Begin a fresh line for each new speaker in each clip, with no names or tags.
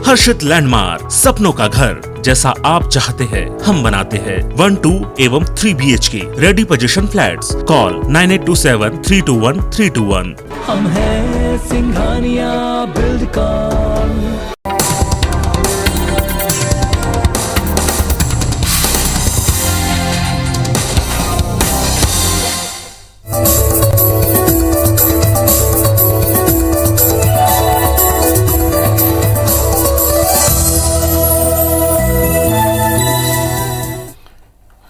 हर्षित landmark, सपनों का घर जैसा आप चाहते हैं हम बनाते हैं। 1, 2 एवं 3 BHK ready position flats. Call 9827321321।
हम हैं सिंघानिया बिल्डकॉन।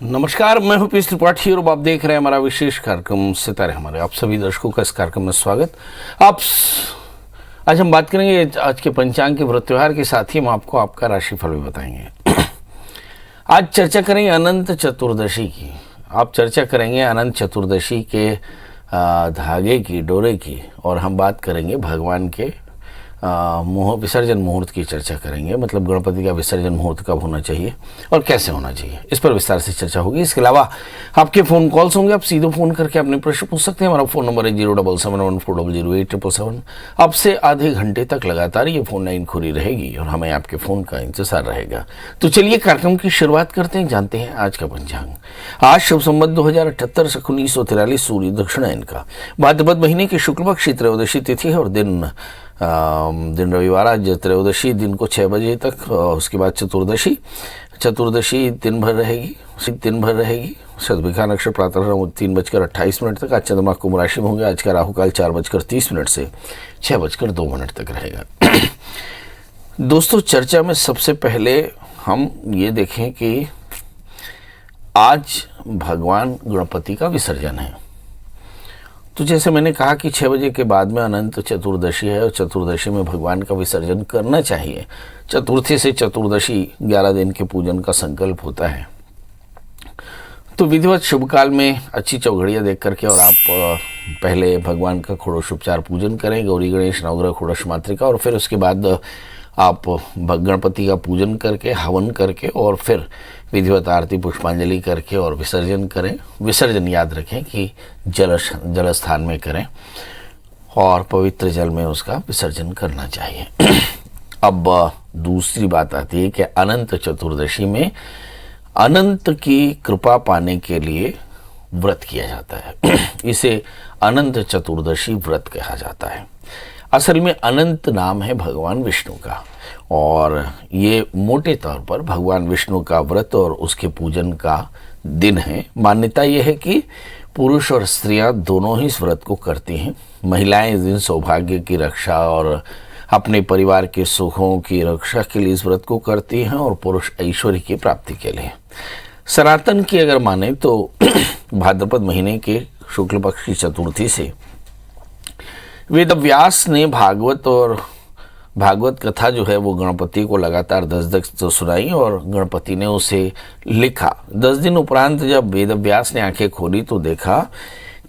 नमस्कार, मैं हूं पीस त्रिपाठी और आप देख रहे हैं हमारा विशेष कार्यक्रम सितारे हमारे। आप सभी दर्शकों का इस कार्यक्रम में स्वागत। आज हम बात करेंगे आज के पंचांग के व्रत त्योहार के साथ ही हम आपको आपका राशिफल भी बताएंगे। आज चर्चा करेंगे अनंत चतुर्दशी की। आप चर्चा करेंगे अनंत चतुर्दशी के धागे की, डोरे की, और हम बात करेंगे भगवान के विसर्जन मुहूर्त की चर्चा करेंगे। मतलब गणपति का विसर्जन मुहूर्त कब होना चाहिए और कैसे होना चाहिए, इस पर विस्तार से चर्चा होगी। इसके अलावा आपके फ़ोन कॉल्स होंगे, आप सीधे फ़ोन करके अपने प्रश्न पूछ सकते हैं। हमारा फ़ोन नंबर है 07714008777। अब से आधे घंटे तक लगातार ये फ़ोन लाइन खुली रहेगी और हमें आपके फ़ोन का इंतजार रहेगा। तो चलिए कार्यक्रम की शुरुआत करते हैं, जानते हैं आज का पंचांग। आज शुभ संवत 2078 से 1943 सूर्य दक्षिणायन का भाद्रपद महीने की शुक्ल पक्ष की त्रयोदशी तिथि है और दिन रविवार। आज त्रयोदशी दिन को 6 बजे तक, उसके बाद चतुर्दशी दिन भर रहेगी। शतभिखा नक्षत्र प्रातः 3:28 तक। आज चंद्रमा कुंभ राशि में होंगे। आज का राहुकाल 4:30 से 6:02 तक रहेगा। दोस्तों, चर्चा में सबसे पहले हम ये देखें कि आज भगवान गणपति का विसर्जन है। तो जैसे मैंने कहा कि 6 बजे के बाद में अनंत चतुर्दशी है और चतुर्दशी में भगवान का विसर्जन करना चाहिए। चतुर्थी से चतुर्दशी 11 दिन के पूजन का संकल्प होता है। तो विधिवत शुभ काल में अच्छी चौघड़ियाँ देख करके और आप पहले भगवान का षोडशोपचार पूजन करें, गौरी गणेश नवग्रह षोडश मातृका, और फिर उसके बाद आप गणपति का पूजन करके, हवन करके, और फिर विधिवत आरती पुष्पांजलि करके और विसर्जन करें। विसर्जन याद रखें कि जल स्थान में करें और पवित्र जल में उसका विसर्जन करना चाहिए। अब दूसरी बात आती है कि अनंत चतुर्दशी में अनंत की कृपा पाने के लिए व्रत किया जाता है। इसे अनंत चतुर्दशी व्रत कहा जाता है। असल में अनंत नाम है भगवान विष्णु का, और ये मोटे तौर पर भगवान विष्णु का व्रत और उसके पूजन का दिन है। मान्यता यह है कि पुरुष और स्त्रियां दोनों ही इस व्रत को करती हैं। महिलाएं इस दिन सौभाग्य की रक्षा और अपने परिवार के सुखों की रक्षा के लिए इस व्रत को करती हैं, और पुरुष ऐश्वर्य की प्राप्ति के लिए। सनातन की अगर माने तो भाद्रपद महीने के शुक्ल पक्ष की चतुर्थी से वेद व्यास ने भागवत कथा जो है वो गणपति को लगातार 10 दिन सुनाई और गणपति ने उसे लिखा। 10 दिन उपरांत जब वेद व्यास ने आंखें खोली तो देखा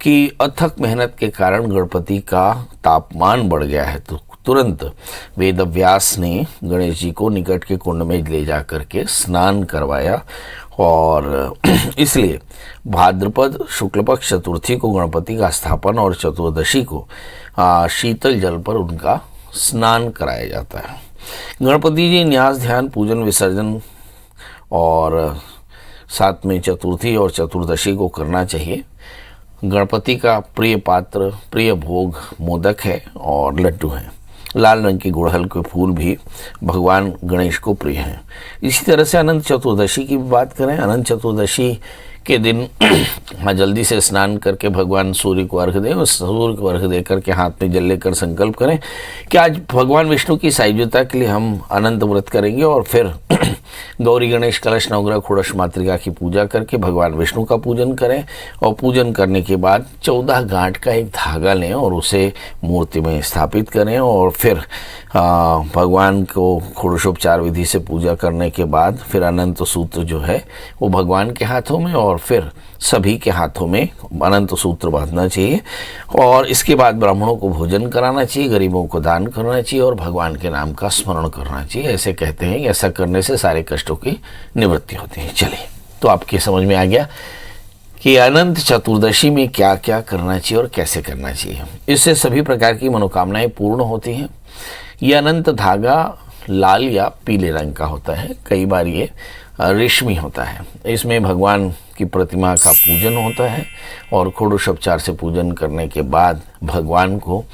कि अथक मेहनत के कारण गणपति का तापमान बढ़ गया है। तो तुरंत वेद व्यास ने गणेश जी को निकट के कुंड में ले जा करके स्नान करवाया, और इसलिए भाद्रपद शुक्ल पक्ष चतुर्थी को गणपति का स्थापन और चतुर्दशी को शीतल जल पर उनका स्नान कराया जाता है। गणपति जी न्यास, ध्यान, पूजन, विसर्जन और साथ में चतुर्थी और चतुर्दशी को करना चाहिए। गणपति का प्रिय पात्र, प्रिय भोग मोदक है और लड्डू हैं। लाल रंग के गुड़हल के फूल भी भगवान गणेश को प्रिय हैं। इसी तरह से अनंत चतुर्दशी की बात करें। अनंत चतुर्दशी के दिन जल्दी से स्नान करके भगवान सूर्य को अर्घ दें, और सूर्य को अर्घ दे करके हाथ में जल लेकर संकल्प करें कि आज भगवान विष्णु की सायुज्यता के लिए हम अनंत व्रत करेंगे, और फिर गौरी गणेश कलश नवग्रह षोडश मातृका की पूजा करके भगवान विष्णु का पूजन करें। और पूजन करने के बाद 14 गांठ का एक धागा लें और उसे मूर्ति में स्थापित करें, और फिर भगवान को षोडशोपचार विधि से पूजा करने के बाद फिर अनंत सूत्र जो है वो भगवान के हाथों में और फिर सभी के हाथों में अनंत सूत्र बांधना चाहिए। और इसके बाद ब्राह्मणों को भोजन कराना चाहिए, गरीबों को दान करना चाहिए और भगवान के नाम का स्मरण करना चाहिए। ऐसे कहते हैं कि ऐसा करने से सारे कष्टों की निवृत्ति होती है। चलिए, तो आपके समझ में आ गया कि अनंत चतुर्दशी में क्या क्या करना चाहिए और कैसे करना चाहिए। इससे सभी प्रकार की मनोकामनाएं पूर्ण होती हैं। ये अनंत धागा लाल या पीले रंग का होता है, कई बार ये रेशमी होता है। इसमें भगवान की प्रतिमा का पूजन होता है और षोडशोपचार से पूजन करने के बाद भगवान को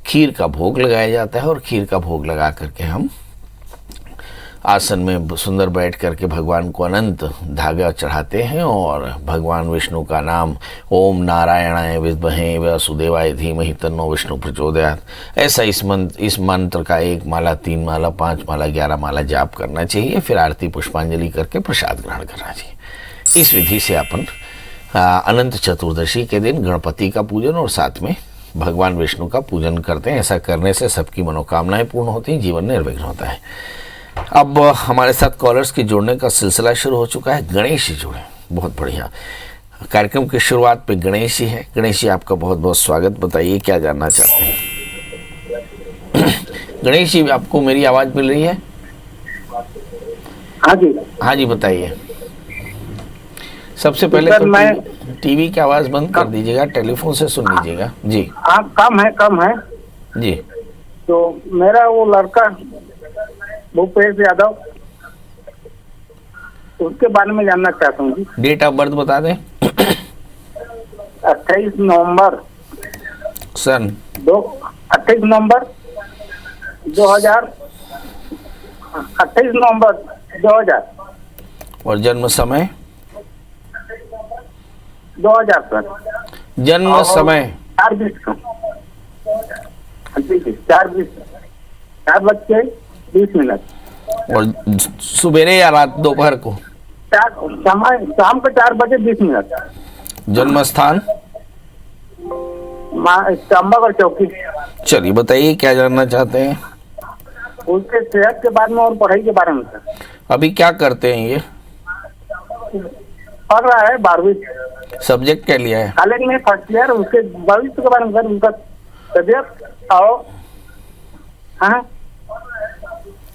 खीर का भोग लगाया जाता है और खीर का भोग लगा करके हम आसन में सुंदर बैठ करके भगवान को अनंत धागा चढ़ाते हैं और भगवान विष्णु का नाम ओम नारायणाय विद्महे वासुदेवाय धीमहि तन्नो विष्णु प्रचोदयात्, ऐसा इस मंत्र का 1 माला 3 माला 5 माला 11 माला जाप करना चाहिए। फिर आरती पुष्पांजलि करके प्रसाद ग्रहण करना चाहिए। इस विधि से अपन अनंत चतुर्दशी के दिन गणपति का पूजन और साथ में भगवान विष्णु का पूजन करते हैं। ऐसा करने से सबकी मनोकामनाएं पूर्ण होती हैं, जीवन निर्विघ्न होता है। अब हमारे साथ कॉलर्स के जोड़ने का सिलसिला शुरू हो चुका है। गणेश जी जुड़े, बहुत बढ़िया। कार्यक्रम की शुरुआत पे गणेश जी है। गणेश जी आपका बहुत बहुत स्वागत। बताइए क्या जानना चाहते हैं। गणेश जी, आपको मेरी आवाज मिल रही है?
हाँ जी।
हाँ जी, बताइए। सबसे पहले तो टीवी की आवाज बंद कर दीजिएगा, टेलीफोन से सुन लीजिएगा जी।
हाँ, कम है
जी।
तो मेरा वो लड़का भूपेश यादव, उसके बारे में जानना चाहता हूँ जी।
डेट ऑफ बर्थ बता दें।
28 नवंबर
सन
28 नवंबर 2000, 28 नवंबर 2000
और जन्म समय
2000 सर।
जन्म समय
4:20
और सुबेरे या रात दोपहर को?
समय शाम को 4:20।
जन्म स्थान
चंबागढ़ चौकी।
चलिए बताइए क्या जानना चाहते हैं।
उसके सेहत के बारे में और पढ़ाई के बारे में सर।
अभी क्या करते हैं ये?
पढ़ रहा है 12वीं।
सब्जेक्ट क्या लिया है?
कॉलेज में फर्स्ट ईयर। उसके भविष्य के बारे में सर, उनका तबियत और हाँ।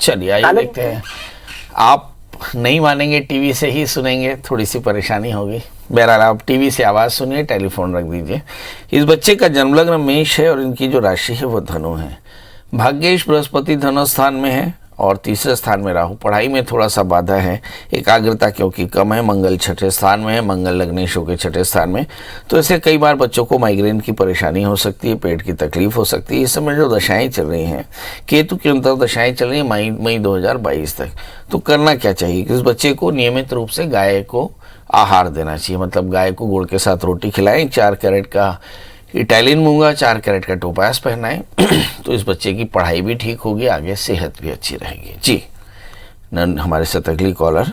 चलिए आइए देखते हैं। आप नहीं मानेंगे, टीवी से ही सुनेंगे, थोड़ी सी परेशानी होगी। बहरहाल आप टीवी से आवाज़ सुनिए, टेलीफोन रख दीजिए। इस बच्चे का जन्मलग्न मेष है और इनकी जो राशि है वो धनु है। भाग्येश बृहस्पति धनु स्थान में है और तीसरे स्थान में राहु। पढ़ाई में थोड़ा सा बाधा है, एकाग्रता क्योंकि कम है। मंगल छठे स्थान में है, मंगल लग्नेश के छठे स्थान में, तो ऐसे कई बार बच्चों को माइग्रेन की परेशानी हो सकती है, पेट की तकलीफ हो सकती है। इस समय जो दशाएं चल रही हैं, केतु की अंतर दशाएं चल रही हैं मई 2022 तक। तो करना क्या चाहिए कि इस बच्चे को नियमित रूप से गाय को आहार देना चाहिए। मतलब गाय को गुड़ के साथ रोटी खिलाएं, 4 कैरेट का इटालियन मूंगा, 4 कैरेट का टोपास पहनाएं तो इस बच्चे की पढ़ाई भी ठीक होगी, आगे सेहत भी अच्छी रहेगी जी। हमारे साथ अगली कॉलर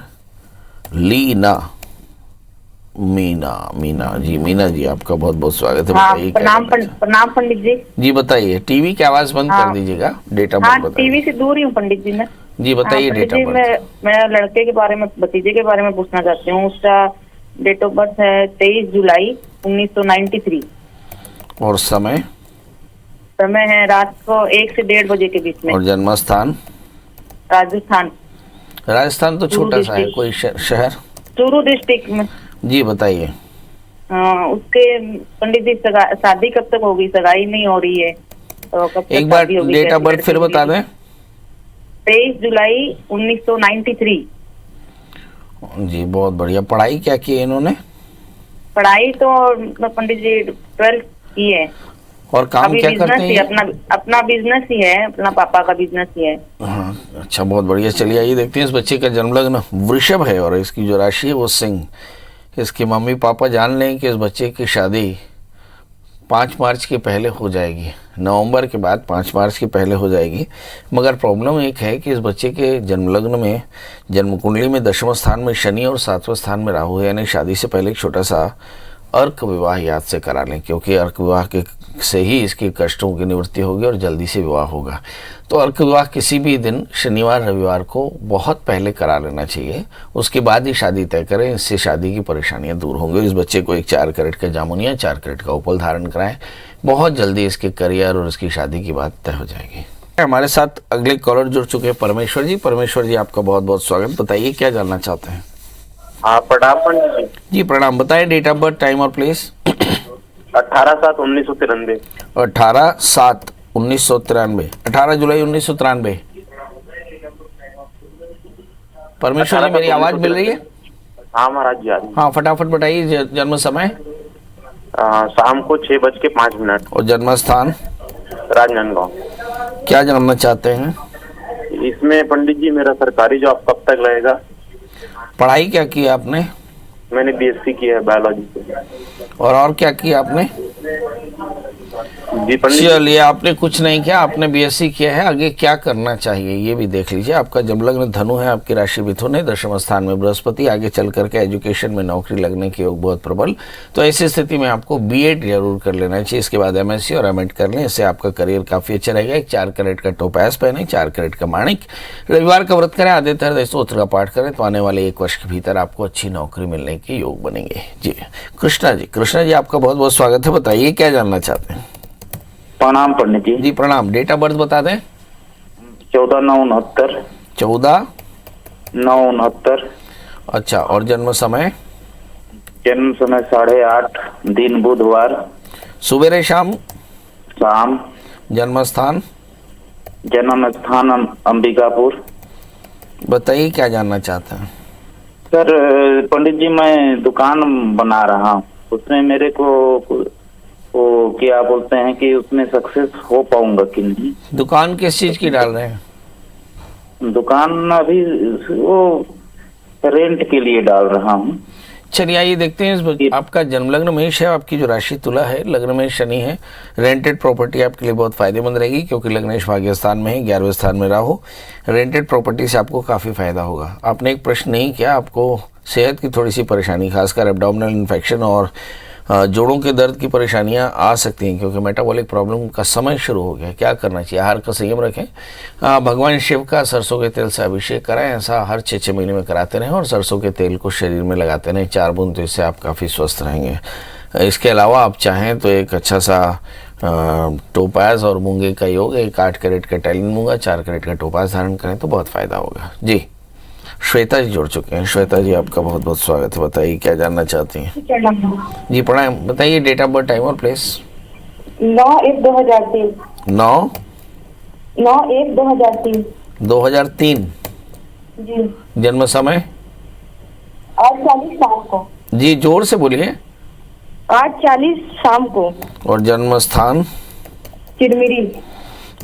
मीना जी, आपका बहुत बहुत स्वागत है।
हाँ, प्रणाम पंडित जी।
जी बताइए। टीवी की आवाज बंद कर दीजिएगा। डेट ऑफ बर्थ बताइए।
टीवी से दूर ही हूँ पंडित जी मैं।
जी बताइए। Date of birth.
मैं लड़के के बारे में, भतीजे के बारे में पूछना चाहती हूँ। उसका डेट ऑफ बर्थ है 23 जुलाई 1993
और समय
है रात को 1 से 1:30 बजे के बीच में।
और जन्म स्थान राजस्थान तो छोटा सा है, कोई शहर? चूरू
डिस्ट्रिक्ट में।
जी बताइए।
उसके पंडित जी शादी कब तक होगी? सगाई नहीं हो रही है तो कब तक?
एक बार डेट ऑफ बर्थ फिर बता दें।
23 जुलाई 1993
जी, बहुत बढ़िया। पढ़ाई क्या की है इन्होंने?
पढ़ाई तो पंडित जी 12th की है।
और काम क्या करते हैं?
अपना बिजनेस ही है, अपना पापा का बिजनेस ही है।
हाँ, अच्छा, बहुत बढ़िया। चलिए आइए देखते हैं। इस बच्चे का जन्मलग्न वृषभ है और इसकी जो राशि है वो सिंह। इसके मम्मी पापा जान लें कि इस बच्चे की शादी 5 मार्च के पहले हो जाएगी। नवंबर के बाद 5 मार्च के पहले हो जाएगी। मगर प्रॉब्लम एक है कि इस बच्चे के जन्मलग्न में, जन्म कुंडली में 10वें स्थान में शनि और 7वें स्थान में राहु है। यानी शादी से पहले एक छोटा सा अर्क विवाह याद से करा लें, क्योंकि अर्क विवाह के से ही इसके कष्टों की निवृत्ति होगी और जल्दी से विवाह होगा। तो अर्क विवाह किसी भी दिन शनिवार रविवार को बहुत पहले करा लेना चाहिए, उसके बाद ही शादी तय करें। इससे शादी की परेशानियां दूर होंगी। इस बच्चे को एक 4 कैरेट का जामुनिया, 4 कैरेट का उपल धारण कराएं। बहुत जल्दी इसके करियर और इसकी शादी की बात तय हो जाएगी। हमारे साथ अगले कॉलर जुड़ चुके हैं परमेश्वर जी। परमेश्वर जी, आपका बहुत बहुत स्वागत। बताइए क्या जानना चाहते हैं।
प्रणाम
जी। प्रणाम। बताइए डेट ऑफ बर्थ, टाइम और प्लेस।
18/7/1993।
18/7/1993। 18 जुलाई 1993। परमेश्वर जी मेरी आवाज मिल रही है?
हाँ महाराज जी आ रही है।
हाँ फटाफट बताइए जन्म समय
शाम को 6:05।
और जन्म स्थान
राजनांदगांव।
क्या जानना चाहते हैं?
इसमें पंडित जी मेरा सरकारी जॉब कब तक लगेगा?
पढ़ाई क्या की आपने?
मैंने बीएससी की है बायोलॉजी से।
और क्या किया आपने?
जी पंडित जी।
चलिए, आपने कुछ नहीं किया, आपने बीएससी किया है, आगे क्या करना चाहिए ये भी देख लीजिए। आपका जब लग्न धनु है, आपकी राशि मिथुन है, दशम स्थान में बृहस्पति, आगे चल करके एजुकेशन में नौकरी लगने के योग बहुत प्रबल। तो ऐसी स्थिति में आपको बीएड जरूर कर लेना चाहिए, इसके बाद एमएससी और एमएड कर लें, इससे आपका करियर काफी अच्छा रहेगा। एक 4 कैरेट का टोपैज पहने, 4 कैरेट का माणिक, रविवार का व्रत करें, आदित्य हृदय स्तोत्र का पाठ करें, तो आने वाले 1 वर्ष के भीतर आपको अच्छी नौकरी मिलने के योग बनेंगे। जी कृष्णा जी आपका बहुत बहुत स्वागत है, बताइए क्या जानना चाहते हैं?
प्रणाम पंडित जी।
जी प्रणाम। डेट ऑफ बर्थ बता दें।
14/9/69।
14/9/69। अच्छा, और जन्म समय?
जन्म समय 8:30, दिन बुधवार,
सुबेरे शाम?
शाम।
जन्म स्थान?
जन्म स्थान अंबिकापुर।
बताइए क्या जानना चाहते हैं?
सर पंडित जी मैं दुकान बना रहा हूँ, उसमें मेरे को वो क्या बोलते हैं कि उसमें सक्सेस हो पाऊंगा कि नहीं?
दुकान किस चीज की डाल रहे हैं?
दुकान अभी वो रेंट के लिए डाल रहा हूँ।
चलिए आइए देखते हैं। आपका जन्म लग्न मेष है, आपकी जो राशि तुला है, लग्न में शनि है। रेंटेड प्रॉपर्टी आपके लिए बहुत फायदेमंद रहेगी, क्योंकि लग्नेश भाग्य स्थान में है, 11वें स्थान में राहु। रेंटेड प्रॉपर्टी से आपको काफ़ी फायदा होगा। आपने एक प्रश्न नहीं किया, आपको सेहत की थोड़ी सी परेशानी, खासकर एब्डोमिनल इन्फेक्शन और जोड़ों के दर्द की परेशानियां आ सकती हैं, क्योंकि मेटाबॉलिक प्रॉब्लम का समय शुरू हो गया। क्या करना चाहिए? आहार का संयम रखें, भगवान शिव का सरसों के तेल से अभिषेक कराएं, ऐसा हर 6 महीने में कराते रहें, और सरसों के तेल को शरीर में लगाते रहें 4 बूंद, तो इससे आप काफ़ी स्वस्थ रहेंगे। इसके अलावा आप चाहें तो एक अच्छा सा टोपाज और मूंगे का योग, एक 8 कैरेट का टैलिन मूंगा, 4 कैरेट का टोपाज धारण करें तो बहुत फायदा होगा। जी श्वेता जी जुड़ चुके हैं। श्वेता जी आपका बहुत बहुत स्वागत है, बताइए क्या जानना चाहती हैं? जी प्रणाम। बताइए डेट ऑफ बर्थ, टाइम और प्लेस।
9/1/2003।
9/1/2003। 2003।
जी।
जन्म समय?
8:40 शाम को।
जी जोर से बोलिए।
8:40 शाम को।
और जन्म स्थान?
चिरमिरी।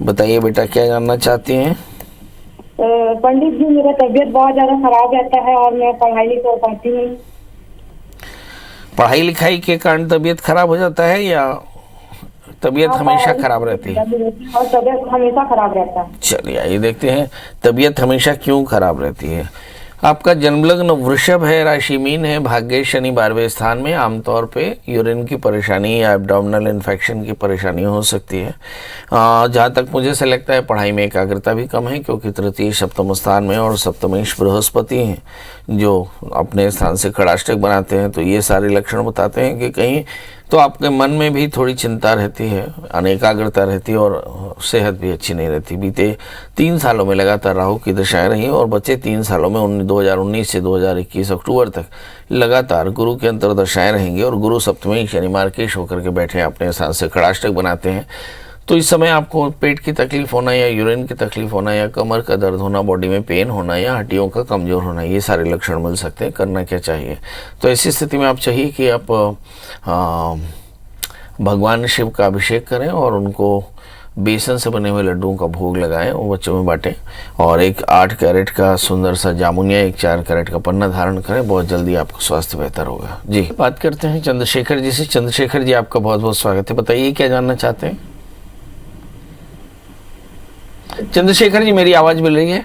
बताइए बेटा क्या जानना चाहती हैं?
पंडित जी मेरा तबीयत बहुत ज्यादा खराब रहता है और मैं पढ़ाई नहीं कर पाती हूँ।
पढ़ाई लिखाई के कारण तबीयत खराब हो जाता है, या तबीयत हमेशा खराब रहती है?
और तबीयत हमेशा खराब रहता है।
चलिए आइए देखते हैं तबीयत हमेशा क्यों खराब रहती है। आपका जन्मलग्न वृषभ है, राशि मीन है, भाग्य शनि 12वें स्थान में। आमतौर पे यूरिन की परेशानी या एब्डोमिनल इन्फेक्शन की परेशानी हो सकती है। जहाँ तक मुझे से लगता है पढ़ाई में एकाग्रता भी कम है, क्योंकि तृतीय सप्तम स्थान में और सप्तमेश बृहस्पति हैं जो अपने स्थान से खड़ाष्टक बनाते हैं। तो ये सारे लक्षण बताते हैं कि कहीं तो आपके मन में भी थोड़ी चिंता रहती है, अनेकाग्रता रहती है, और सेहत भी अच्छी नहीं रहती। बीते 3 सालों में लगातार राहु की दशाएं रही, और बचे 3 सालों में 2019 से 2021 अक्टूबर तक लगातार गुरु के अंतर्दशाएं रहेंगी, और गुरु सप्तमी शनि मार्केश होकर के बैठे अपने स्थान से खड़ाष्टक बनाते हैं। तो इस समय आपको पेट की तकलीफ होना, या यूरिन की तकलीफ होना, या कमर का दर्द होना, बॉडी में पेन होना, या हड्डियों का कमजोर होना, ये सारे लक्षण मिल सकते हैं। करना क्या चाहिए? तो ऐसी स्थिति में आप चाहिए कि आप भगवान शिव का अभिषेक करें, और उनको बेसन से बने हुए लड्डुओं का भोग लगाएं, वो बच्चों में बांटें, और एक 8 कैरेट का सुंदर सा जामुन या एक 4 कैरेट का पन्ना धारण करें। बहुत जल्दी आपका स्वास्थ्य बेहतर होगा। जी बात करते हैं चंद्रशेखर जी से। चंद्रशेखर जी आपका बहुत बहुत स्वागत है, बताइए क्या जानना चाहते हैं? चंद्रशेखर जी मेरी आवाज मिल रही है?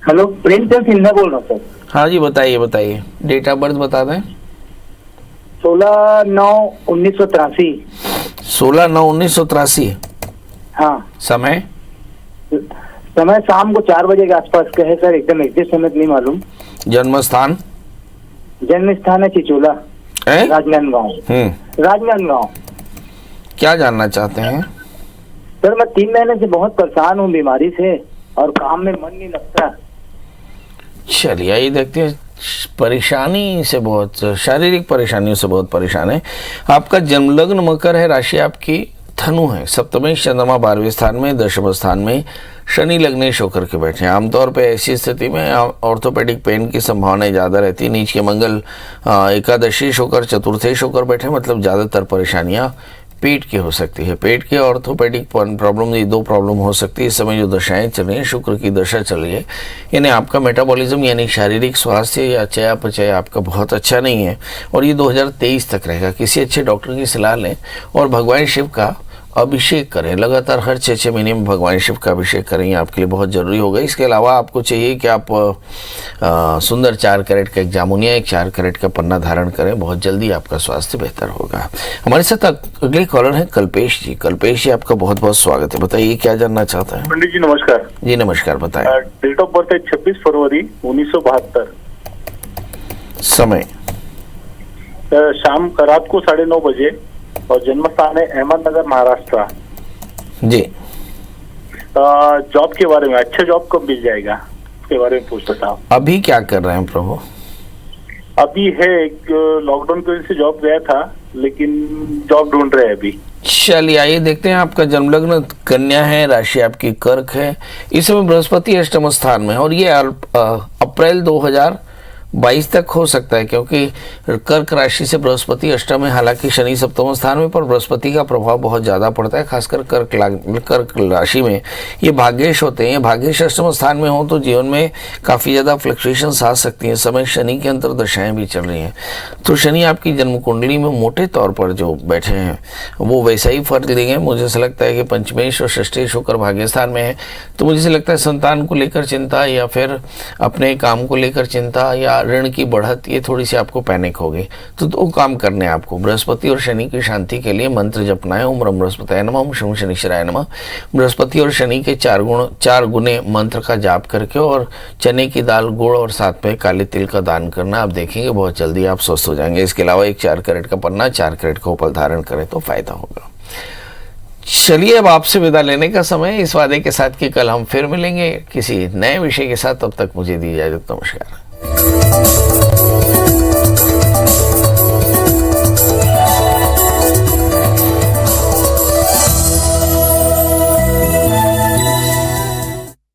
हेलो, प्रेमचंद सिन्हा बोल रहा हूँ सर।
हाँ जी बताइए। डेट ऑफ बर्थ बता दें।
16/9/1983।
16/9/1983।
हाँ।
समय
शाम को 4 बजे के आसपास का है सर, एकदम एग्जैक्ट समय नहीं मालूम।
जन्म स्थान?
जन्म स्थान है चिचोला, राजनांदगांव। राजनांदगांव।
क्या जानना चाहते हैं?
सर मैं 3 महीने से बहुत परेशान हूँ बीमारी से, और काम में मन नहीं लगता।
चलिए आइए देखते हैं। परेशानी से बहुत, शारीरिक परेशानियों से बहुत परेशान है। आपका जन्मलग्न मकर है, राशि आपकी धनु है, सप्तमेश चंद्रमा 12वें स्थान में, दशम स्थान में शनि लग्नेश होकर के बैठे हैं। आमतौर पे ऐसी स्थिति में ऑर्थोपेडिक पेन की संभावनाएं ज़्यादा रहती है। नीच के मंगल एकादशीश होकर चतुर्थेश होकर बैठे, मतलब ज़्यादातर परेशानियां पेट की हो सकती है। पेट के ऑर्थोपेडिक प्रॉब्लम, ये दो प्रॉब्लम हो सकती है। इस समय जो दशाएं चल रही हैं, शुक्र की दशा चल रही है, यानी आपका मेटाबॉलिज्म यानी शारीरिक स्वास्थ्य या चयापचय आपका बहुत अच्छा नहीं है और ये 2023 तक रहेगा। किसी अच्छे डॉक्टर की सलाह लें और भगवान शिव का अभिषेक करें। लगातार हर 6 महीने में भगवान शिव का अभिषेक करें, आपके लिए बहुत ज़रूरी होगा। इसके अलावा आपको चाहिए कि आप सुंदर 4 कैरेट का एक जामुनिया, एक 4 कैरेट का पन्ना धारण करें, बहुत जल्दी आपका स्वास्थ्य बेहतर होगा। हमारे साथ अगले कॉलर हैं कल्पेश जी। कल्पेश जी, आपका बहुत बहुत स्वागत है। बताइए क्या जानना चाहते हैं।
पंडित जी नमस्कार।
जी नमस्कार, बताएं।
डेट ऑफ बर्थ है 26 फरवरी 1972।
समय
शाम रात को 9:30 बजे और जन्म स्थान है अहमदनगर महाराष्ट्र।
जी,
जॉब के बारे में, अच्छा जॉब कब मिल जाएगा उसके बारे में पूछ रहा हूँ।
अभी क्या कर रहे हैं प्रभु?
अभी है एक लॉकडाउन की वजह से जॉब गया था, लेकिन जॉब ढूंढ रहे हैं अभी।
चलिए आइए देखते हैं। आपका जन्मलग्न कन्या है, राशि आपकी कर्क है। इस समय बृहस्पति अष्टम स्थान में है और ये अप्रैल 2022 तक हो सकता है, क्योंकि कर्क राशि से बृहस्पति अष्टम में, हालांकि शनि सप्तम स्थान में, पर बृहस्पति का प्रभाव बहुत ज़्यादा पड़ता है, खासकर कर्क राशि में। ये भाग्येश होते हैं। ये भाग्येश अष्टम स्थान में हो तो जीवन में काफ़ी ज़्यादा फ्लक्चुएशंस आ सकती हैं। समय शनि के अंतर्दशाएं भी चल रही हैं, तो शनि आपकी जन्म कुंडली में मोटे तौर पर जो बैठे हैं वो वैसा ही फर्क देंगे। मुझे ऐसा लगता है कि पंचमेश और षष्ठेश होकर भाग्य स्थान में है, तो मुझे ऐसा लगता है संतान को लेकर चिंता या फिर अपने काम को लेकर चिंता या ऋण की बढ़त, ये थोड़ी सी आपको पैनिक होगी। तो 2 काम करने हैं आपको। बृहस्पति और शनि की शांति के लिए मंत्र जपना है। ओम रम बृहस्पतये नमः, ओम शं शनिश्चराय नमः। बृहस्पति और शनि के 4 गुने मंत्र का जाप करके और चने की दाल, गुड़ और साथ में काले तिल का दान करना। आप देखेंगे बहुत जल्दी आप स्वस्थ हो जाएंगे। इसके अलावा एक 4 कैरेट का पन्ना, 4 कैरेट का उपल धारण करें तो फायदा होगा। चलिए अब आपसे विदा लेने का समय, इस वादे के साथ कि कल हम फिर मिलेंगे किसी नए विषय के साथ। तब तक मुझे दी इजाजत। नमस्कार।